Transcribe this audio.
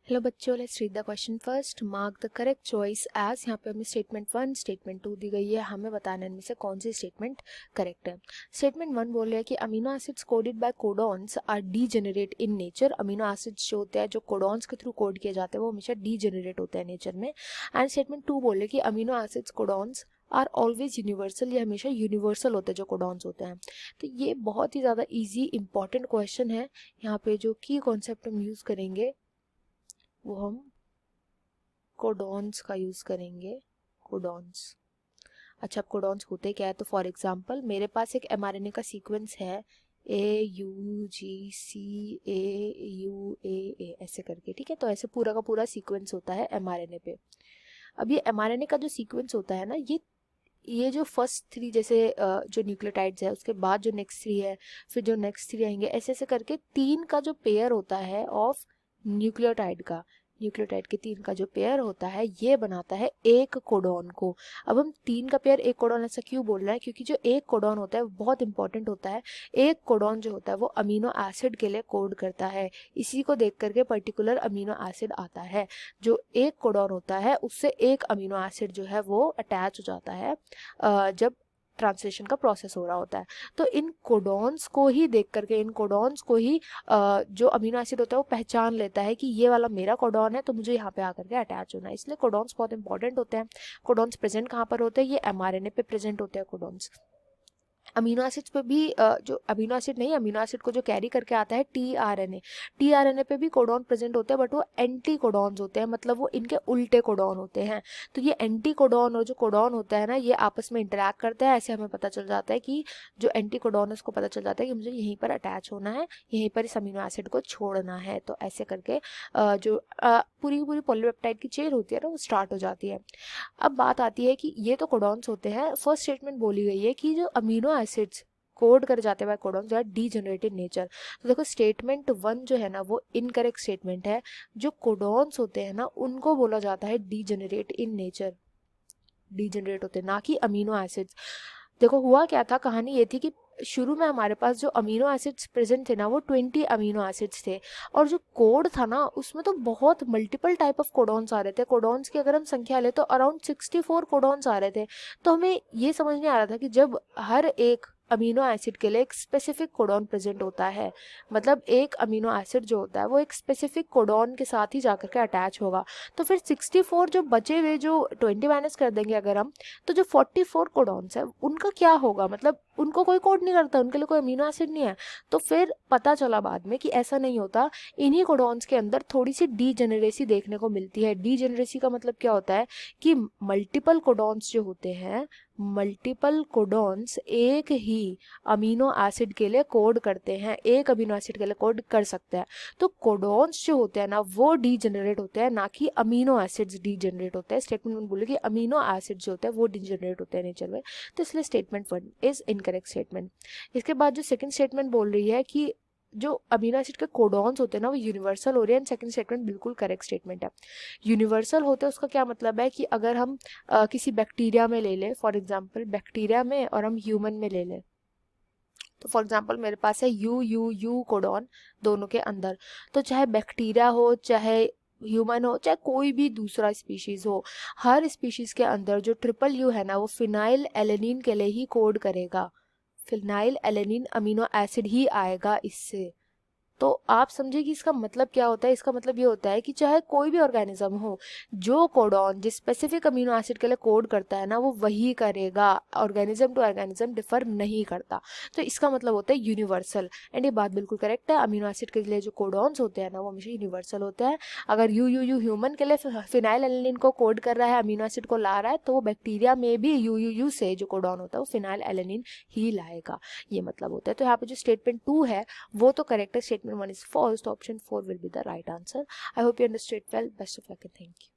Hello बच्चों, let's read the question first. Mark the correct choice as. यहाँ पे हमें स्टेटमेंट 1 स्टेटमेंट 2 दी गई है, हमें बताना है इनमें से कौन सी स्टेटमेंट करेक्ट है। स्टेटमेंट 1 बोल रहा है कि amino acids coded by codons are degenerate in nature. Amino acids जो होते हैं जो कोडॉन्स के थ्रू कोड किए जाते हैं वो हमेशा डीजेनरेट होते हैं नेचर में। एंड स्टेटमेंट 2 बोल रहे हैं कि amino acids codons are always universal. ये हमेशा यूनिवर्सल होते हैं जो कोडॉन्स होते हैं। तो ये बहुत ही ज़्यादा ईजी इंपॉर्टेंट क्वेश्चन है। यहाँ पे जो की कॉन्सेप्ट हम यूज़ करेंगे वो हम कोडॉन्स का यूज़ करेंगे। कोडॉन्स। अच्छा, अब कोडॉन्स होते क्या है? तो फॉर एग्जांपल मेरे पास एक एमआरएनए का सीक्वेंस है AUGCAUAA ऐसे करके, ठीक है। तो ऐसे पूरा का पूरा सीक्वेंस होता है एमआरएनए पे। अब ये एमआरएनए का जो सीक्वेंस होता है ना, ये जो फर्स्ट 3 जैसे जो न्यूक्लियोटाइड्स है उसके बाद जो नेक्स्ट 3 है, फिर जो नेक्स्ट 3 आएंगे, ऐसे ऐसे करके 3 का जो पेयर होता है ऑफ न्यूक्लियोटाइड के 3 का जो पेयर होता है ये बनाता है एक कोडॉन को। अब हम 3 का पेयर एक कोडॉन ऐसा क्यों बोल रहे हैं? क्योंकि जो एक कोडॉन होता है वो बहुत इंपॉर्टेंट होता है। एक कोडॉन जो होता है वो अमीनो एसिड के लिए कोड करता है। इसी को देख करके पर्टिकुलर अमीनो एसिड आता है। जो एक कोडॉन होता है उससे एक अमीनो एसिड जो है वो अटैच हो जाता है जब ट्रांसलेशन का प्रोसेस हो रहा होता है। तो इन कोडॉन्स को ही देख करके, इन कोडॉन्स को ही जो अमीनो एसिड होता है वो पहचान लेता है कि ये वाला मेरा कोडॉन है तो मुझे यहाँ पे आकर के अटैच होना है। इसलिए कोडॉन्स बहुत इंपॉर्टेंट होते हैं। कोडॉन्स प्रेजेंट कहाँ पर होते हैं? ये एमआरएनए पे प्रेजेंट होते हैं कोडॉन्स। अमीनो एसिड्स पे भी जो अमीनो एसिड नहीं, अमीनो एसिड को जो कैरी करके आता है टीआरएनए पे भी कोडॉन प्रेजेंट होते हैं, बट वो एंटी कोडॉन्स होते हैं, मतलब वो इनके उल्टे कोडॉन होते हैं। तो ये एंटी कोडॉन और जो कोडॉन होता है ना, ये आपस में इंटरेक्ट करते हैं। ऐसे हमें पता चल जाता है कि जो एंटी कोडॉन है उसको पता चल जाता है कि मुझे यहीं पर अटैच होना है, यहीं पर इस अमीनो एसिड को छोड़ना है। तो ऐसे करके जो पूरी पूरी पॉलीपेप्टाइड की चेन होती है ना वो स्टार्ट हो जाती है। अब बात आती है कि ये तो कोडॉन्स होते हैं। फर्स्ट स्टेटमेंट बोली गई है कि जो अमीनो एसिड्स कोड कर जाते हैं by codons are degenerate in nature. तो देखो स्टेटमेंट 1 जो है ना वो इनकरेक्ट स्टेटमेंट है। जो कोडॉन्स होते हैं ना उनको बोला जाता है डीजेनरेट इन नेचर, डीजेनरेट होते हैं, ना कि अमीनो एसिड्स। देखो हुआ क्या था, कहानी ये थी कि शुरू में हमारे पास जो अमीनो एसिड्स प्रेजेंट थे ना वो 20 अमीनो एसिड्स थे, और जो कोड था ना उसमें तो बहुत मल्टीपल टाइप ऑफ कोडॉन्स आ रहे थे। कोडॉन्स की अगर हम संख्या ले तो अराउंड 64 कोडॉन्स आ रहे थे। तो हमें ये समझ नहीं आ रहा था कि जब हर एक अमीनो एसिड के लिए एक स्पेसिफिक कोडॉन प्रेजेंट होता है, मतलब एक अमीनो एसिड जो होता है वो एक स्पेसिफिक कोडॉन के साथ ही जाकर के अटैच होगा, तो फिर 64 जो बचे हुए जो 20 माइनस कर देंगे अगर हम, तो जो 44 कोडॉन्स है उनका क्या होगा? मतलब उनको कोई कोड नहीं करता, उनके लिए कोई अमीनो एसिड नहीं है। तो फिर पता चला बाद में कि ऐसा नहीं होता। इन्हीं कोडॉन्स के अंदर थोड़ी सी डीजेनरेसी देखने को मिलती है। डीजेनरेसी का मतलब क्या होता है कि मल्टीपल कोडॉन्स जो होते हैं, मल्टीपल कोडॉन्स एक ही अमीनो एसिड के लिए कोड करते हैं, एक अमीनो एसिड के लिए कोड कर सकते हैं। तो कोडॉन्स जो होते हैं ना वो डीजेनरेट होते हैं, ना कि अमीनो एसिड्स डीजेनरेट होते हैं। स्टेटमेंट में बोले कि अमीनो एसिड जो होते हैं वो डीजेनरेट होते हैं नेचर में। तो इसलिए स्टेटमेंट 1 इज इनकरेक्ट स्टेटमेंट। इसके बाद जो सेकंड स्टेटमेंट बोल रही है कि जो अमीनो एसिड के कोडॉन्स होते हैं ना वो यूनिवर्सल हो रहे हैं, सेकंड स्टेटमेंट बिल्कुल करेक्ट स्टेटमेंट है। यूनिवर्सल होते हैं उसका क्या मतलब है कि अगर हम किसी बैक्टीरिया में ले लें, फॉर एग्जांपल बैक्टीरिया में, और हम ह्यूमन में ले लें, तो फॉर एग्जांपल मेरे पास है यू कोडॉन दोनों के अंदर। तो चाहे बैक्टीरिया हो, चाहे ह्यूमन हो, चाहे कोई भी दूसरा स्पीशीज हो, हर स्पीशीज के अंदर जो ट्रिपल यू है ना वो फिनाइल एलेनिन के लिए ही कोड करेगा। फिनाइल एलेनिन अमीनो एसिड ही आएगा इससे। तो आप समझिए कि इसका मतलब क्या होता है। इसका मतलब ये होता है कि चाहे कोई भी ऑर्गेनिज्म हो, जो कोडॉन जिस स्पेसिफिक अमीनो एसिड के लिए कोड करता है ना वो वही करेगा। ऑर्गेनिज्म टू ऑर्गेनिज्म डिफर नहीं करता। तो इसका मतलब होता है यूनिवर्सल। एंड ये बात बिल्कुल करेक्ट है। अमीनो एसिड के लिए जो कोडॉन्स होते हैं ना वो हमेशा यूनिवर्सल होते हैं। अगर यू ह्यूमन के लिए फिनाइल एलेनिन को कोड कर रहा है, अमीनो एसिड को ला रहा है, तो वो बैक्टीरिया में भी यू से जो कोडॉन होता है वो फिनाइल एलेनिन ही लाएगा। ये मतलब होता है। तो यहाँ पे जो स्टेटमेंट 2 है वो तो करेक्ट है, स्टेटमेंट 1 is false, तो option 4 will be the right answer. I hope you understood well. Best of luck and thank you.